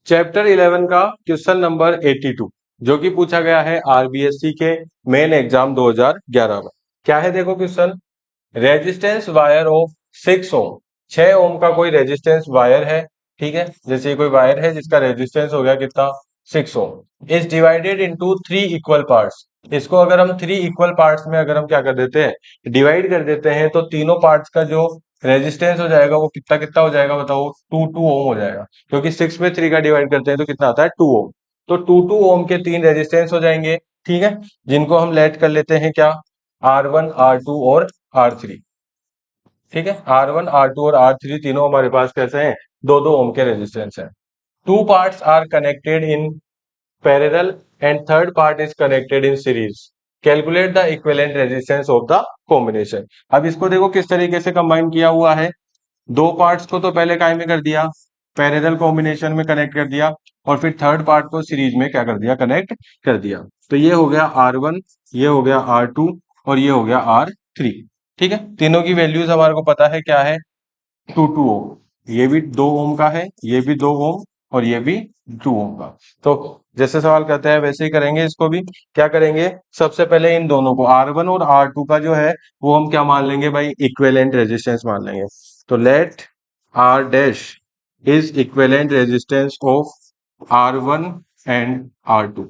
Chapter 11 का question number 82 जो कि पूछा गया है आरबीएससी के मेन एग्जाम 2011 में। क्या है देखो क्वेश्चन, रेजिस्टेंस वायर ऑफ 6 ओम, 6 ओम का कोई रेजिस्टेंस वायर है, ठीक है। जैसे कोई वायर है जिसका रेजिस्टेंस हो गया कितना, 6 ohm, is divided into 3 equal parts. इसको अगर हम 3 इक्वल पार्ट्स में अगर हम क्या कर देते हैं, डिवाइड कर देते हैं, तो तीनों पार्ट्स का जो रेजिस्टेंस हो जाएगा वो कितना कितना हो जाएगा बताओ, 2 ओम हो जाएगा। क्योंकि 6 में 3 का डिवाइड करते हैं तो कितना आता है, 2 ओम। तो 2 ओम के 3 रेजिस्टेंस हो जाएंगे, ठीक है, जिनको हम लेट कर लेते हैं क्या, R1 R2 और R3, ठीक है। R1 R2 और R3 तीनों हमारे पास कैसे हैं, 2 ओम के रेजिस्टेंस हैं। Two parts are connected in parallel and third part is connected in series, calculate the equivalent resistance of the combination. अब इसको देखो किस तरीके से कंबाइन किया हुआ है, दो पार्ट्स को तो पहले काय में कर दिया, पैरेलल कॉम्बिनेशन में कनेक्ट कर दिया, और फिर थर्ड पार्ट को सीरीज में क्या कर दिया, कनेक्ट कर दिया। तो ये हो गया R1, ये हो गया R2 और ये हो गया R3, ठीक है। तीनों की वैल्यूज हमारे को पता है क्या है, 2 ओम, ये भी 2 ओम का है, ये भी 2 ओम और ये भी 2 ओम का। तो जैसे सवाल करते हैं वैसे ही करेंगे, इसको भी क्या करेंगे, सबसे पहले इन दोनों को R1 और R2 का जो है वो हम क्या मान लेंगे भाई, इक्विवेलेंट रेजिस्टेंस मान लेंगे। तो let R dash is equivalent resistance of R1 and R2।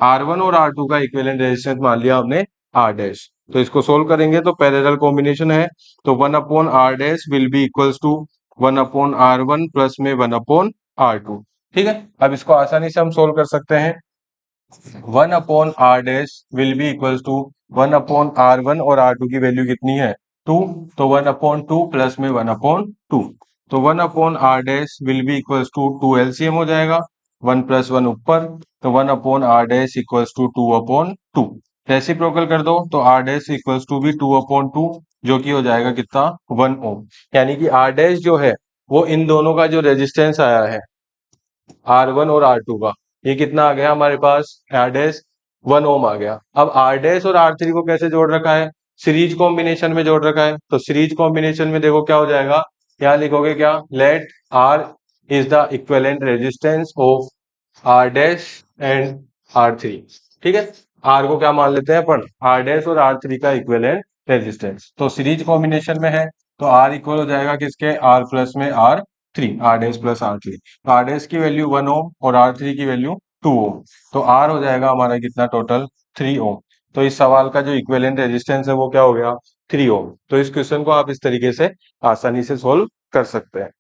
R1 और R2 का इक्विवेलेंट रेजिस्टेंस मान लिया हमने R डैश। तो इसको सोल्व करेंगे तो पैरेलल कॉम्बिनेशन है, तो 1/R dash will be equals to 1/R1 plus में 1/R2, ठीक है। अब इसको आसानी से हम सोल्व कर सकते हैं, 1/R dash will be equals to 1/R1 और R2 की वैल्यू कितनी है, 2, तो 1/2 प्लस में 1/2, तो 1/R dash will be equals to 2 LCM हो जाएगा, 1 प्लस 1 ऊपर, तो 1/R dash equals to 2/2। Reciprocal कर दो तो R डैश इक्वल्स टू भी 2/2, जो कि हो जाएगा कितना, 1 ओम। यानी कि R डैश जो है वो इन दोनों का जो रेजिस्टेंस आया है R1 और R2 का, ये कितना आ गया हमारे पास, R डैश 1 ओम आ गया। अब R डैश और R3 को कैसे जोड़ रखा है, सीरीज कॉम्बिनेशन में जोड़ रखा है। तो सीरीज कॉम्बिनेशन में देखो क्या हो जाएगा, क्या लिखोगे, क्या, let R is the equivalent resistance of R dash and R3, ठीक है। R को क्या मान लेते हैं अपन, R डैश और R3 का इक्विवेलेंट रेजिस्टेंस। तो सीरीज कॉम्बिनेशन में है तो R इक्वल हो जाएगा किसके, R प्लस में R3, R dash plus R3। तो R डैश की वैल्यू 1 ओम और R3 की वैल्यू 2 ओम, तो R हो जाएगा हमारा कितना, टोटल 3 ओम। तो इस सवाल का जो इक्विवेलेंट रेजिस्टेंस है वो क्या हो गया, 3 ओम। तो इस क्वेश्चन को आप इस तरीके से आसानी से सोल्व कर सकते हैं।